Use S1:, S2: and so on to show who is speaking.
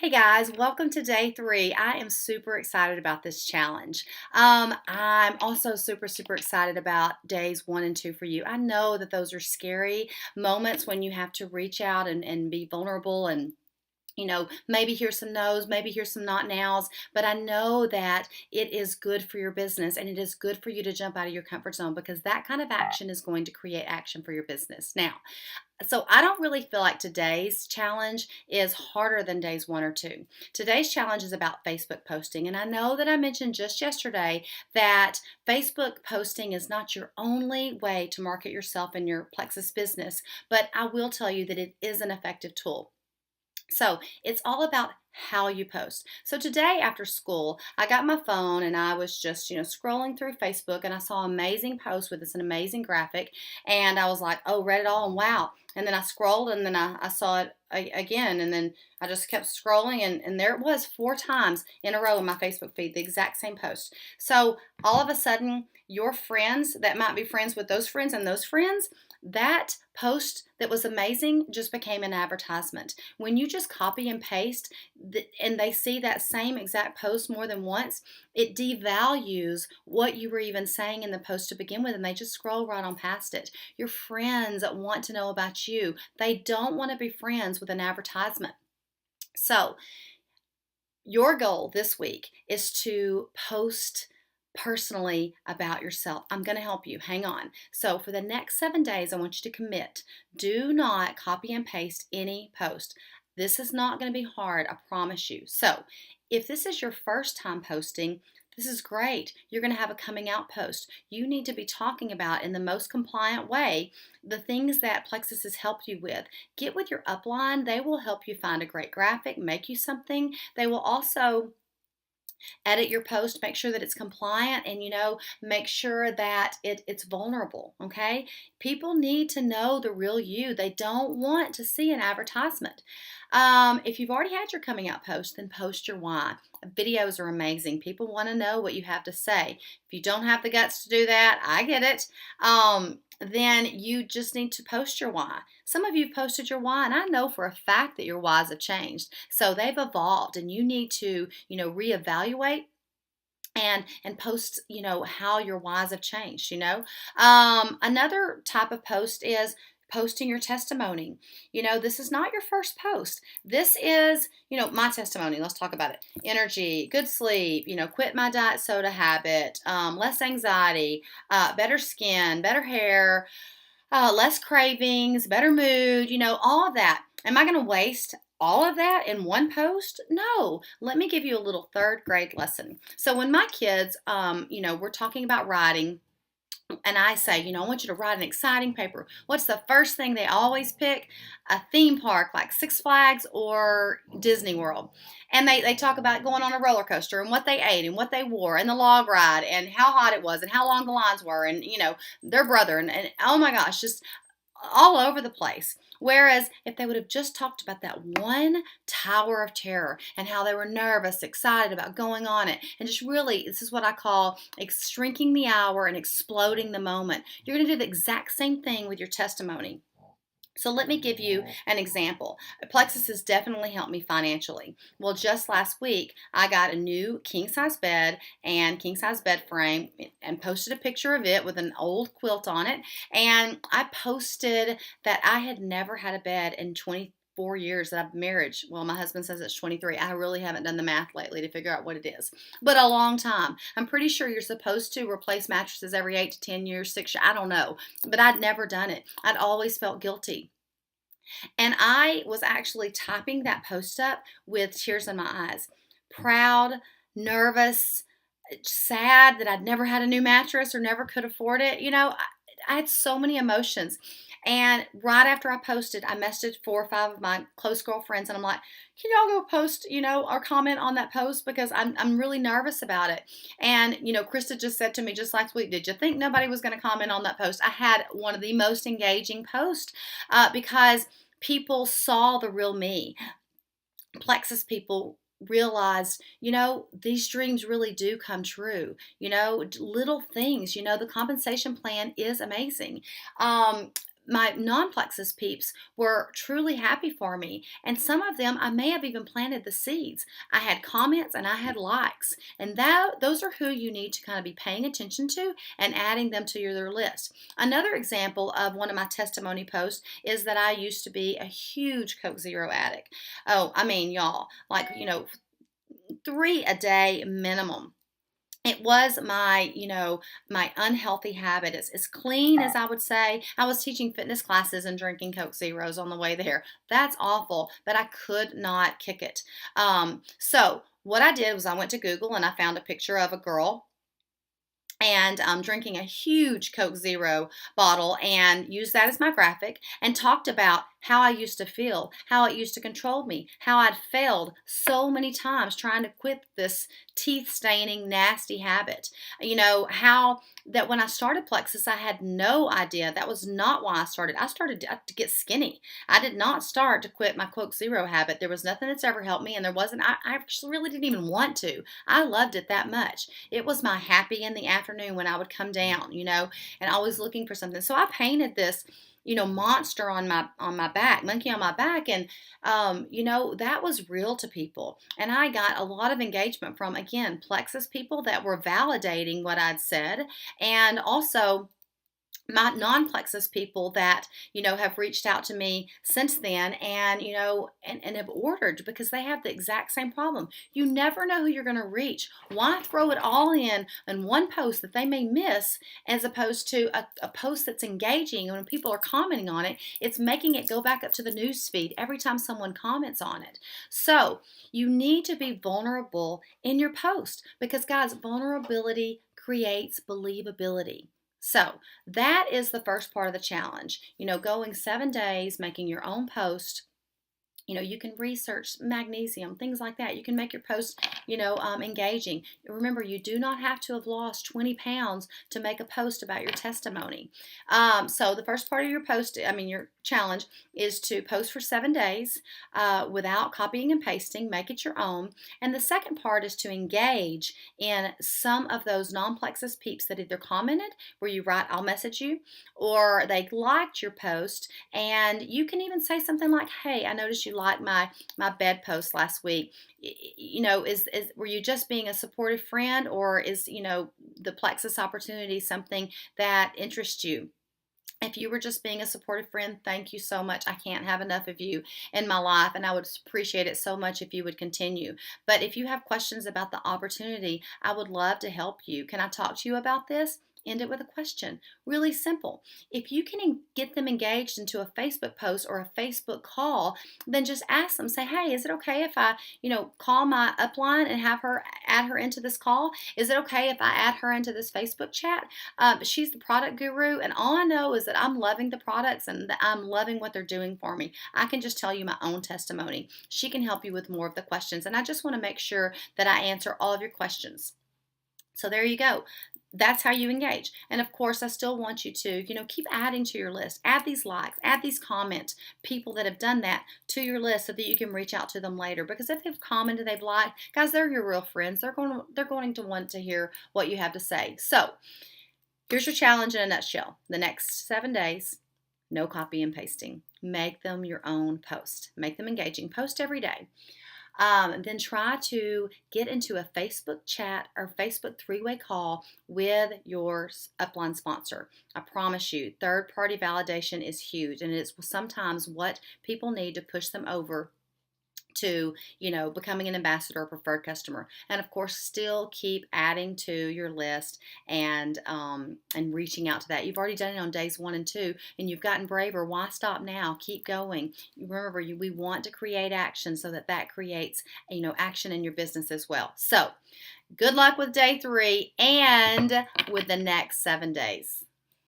S1: Hey guys, welcome to day 3. I am super excited about this challenge. I'm also super excited about days 1 and 2 for you. I know that those are scary moments when you have to reach out and be vulnerable and maybe hear some no's, maybe hear some not nows, but I know that it is good for your business and it is good for you to jump out of your comfort zone because that kind of action is going to create action for your business. Now, so I don't really feel like today's challenge is harder than days 1 or 2. Today's challenge is about Facebook posting, and I know that I mentioned just yesterday that Facebook posting is not your only way to market yourself and your Plexus business, but I will tell you that it is an effective tool. So it's all about how you post. So today after school, I got my phone and I was just, scrolling through Facebook and I saw an amazing post with this an amazing graphic. And I was like, oh, read it all and wow. And then I scrolled and then I saw it again. And then I just kept scrolling and there it was 4 times in a row in my Facebook feed, the exact same post. So all of a sudden, your friends that might be friends with those friends and those friends, that post that was amazing just became an advertisement. When you just copy and paste and they see that same exact post more than once, it devalues what you were even saying in the post to begin with and they just scroll right on past it. Your friends want to know about you. They don't want to be friends with an advertisement. So, your goal this week is to post personally about yourself. I'm going to help you. Hang on. So, for the next 7 days, I want you to commit. Do not copy and paste any post. This is not going to be hard, I promise you. So, if this is your first time posting, this is great. You're going to have a coming out post. You need to be talking about in the most compliant way the things that Plexus has helped you with. Get with your upline. They will help you find a great graphic, make you something. They will also edit your post, make sure that it's compliant, and make sure that it's vulnerable. Okay, people need to know the real you. They don't want to see an advertisement. If you've already had your coming out post, then post your why. Videos are amazing. People want to know what you have to say. If you don't have the guts to do that, I get it. Then you just need to post your why. Some of you have posted your why, and I know for a fact that your whys have changed. So they've evolved, and you need to, reevaluate and post, how your whys have changed. Another type of post is posting your testimony. This is not your first post. This is, my testimony. Let's talk about it. Energy, good sleep, quit my diet soda habit, less anxiety, better skin, better hair, less cravings, better mood, all of that. Am I going to waste all of that in one post? No. Let me give you a little 3rd grade lesson. So when my kids, we're talking about writing, and I say, I want you to write an exciting paper. What's the first thing they always pick? A theme park like Six Flags or Disney World. And they talk about going on a roller coaster and what they ate and what they wore and the log ride and how hot it was and how long the lines were and, their brother and oh my gosh, just all over the place. Whereas if they would have just talked about that one tower of terror and how they were nervous, excited about going on it, and just really, this is what I call shrinking the hour and exploding the moment. You're going to do the exact same thing with your testimony. So let me give you an example. Plexus has definitely helped me financially. Well, just last week, I got a new king-size bed and king-size bed frame and posted a picture of it with an old quilt on it. And I posted that I had never had a bed in 24 years that I've married. Well, my husband says it's 23. I really haven't done the math lately to figure out what it is, but a long time. I'm pretty sure you're supposed to replace mattresses every 8 to 10 years, 6 years. I don't know, but I'd never done it. I'd always felt guilty. And I was actually typing that post up with tears in my eyes. Proud, nervous, sad that I'd never had a new mattress or never could afford it. I had so many emotions. And right after I posted, I messaged 4 or 5 of my close girlfriends and I'm like, can y'all go post, or comment on that post because I'm really nervous about it. And, Krista just said to me just last week, did you think nobody was going to comment on that post? I had one of the most engaging posts because people saw the real me. Plexus people realized, these dreams really do come true. Little things, the compensation plan is amazing. my non-plexus peeps were truly happy for me. And some of them, I may have even planted the seeds. I had comments and I had likes. And those are who you need to kind of be paying attention to and adding them to your list. Another example of one of my testimony posts is that I used to be a huge Coke Zero addict. Oh, I mean, y'all, like, 3 a day minimum. It was my unhealthy habit. It's as clean as I would say. I was teaching fitness classes and drinking Coke Zeros on the way there. That's awful, but I could not kick it. So what I did was I went to Google and I found a picture of a girl and drinking a huge Coke Zero bottle and used that as my graphic and talked about how I used to feel, how it used to control me, how I'd failed so many times trying to quit this teeth staining nasty habit. How that when I started Plexus, I had no idea. That was not why I started. I started to get skinny. I did not start to quit my Coke Zero habit. There was nothing that's ever helped me, and I actually really didn't even want to. I loved it that much. It was my happy in the afternoon when I would come down, and always looking for something. So I painted this monster on my back, monkey on my back, and that was real to people. And I got a lot of engagement from, again, Plexus people that were validating what I'd said, and also my non-plexus people that have reached out to me since then, and and have ordered because they have the exact same problem. You never know who you're going to reach. Why throw it all in one post that they may miss, as opposed to a post that's engaging, and when people are commenting on it, it's making it go back up to the news feed every time someone comments on it. So you need to be vulnerable in your post, because guys, vulnerability creates believability. So that is the first part of the challenge. Going 7 days, making your own post. You can research magnesium, things like that. You can make your post, engaging. Remember, you do not have to have lost 20 pounds to make a post about your testimony. So the first part of your challenge is to post for 7 days without copying and pasting. Make it your own. And the second part is to engage in some of those non-plexus peeps that either commented, where you write, "I'll message you," or they liked your post. And you can even say something like, "Hey, I noticed you liked my bed post last week. Is were you just being a supportive friend, or is the Plexus opportunity something that interests you? If you were just being a supportive friend, thank you so much. I can't have enough of you in my life, and I would appreciate it so much if you would continue. But if you have questions about the opportunity, I would love to help you. Can I talk to you about this?" End it with a question. Really simple. If you can get them engaged into a Facebook post or a Facebook call, then just ask them, say, "Hey, is it okay if I, call my upline and add her into this call? Is it okay if I add her into this Facebook chat? She's the product guru, and all I know is that I'm loving the products and that I'm loving what they're doing for me. I can just tell you my own testimony. She can help you with more of the questions, and I just want to make sure that I answer all of your questions." So there you go. That's how you engage. And of course, I still want you to, keep adding to your list. Add these likes, add these comments, people that have done that to your list, so that you can reach out to them later. Because if they've commented, they've liked, guys, they're your real friends. They're going to want to hear what you have to say. So here's your challenge in a nutshell. The next 7 days, no copy and pasting. Make them your own post. Make them engaging. Post every day. Then try to get into a Facebook chat or Facebook 3-way call with your upline sponsor. I promise you, third-party validation is huge, and it's sometimes what people need to push them over to becoming an ambassador or preferred customer. And of course, still keep adding to your list and reaching out to that. You've already done it on days 1 and 2, and you've gotten braver. Why stop now? Keep going. Remember, we want to create action, so that creates action in your business as well. So good luck with day 3 and with the next 7 days.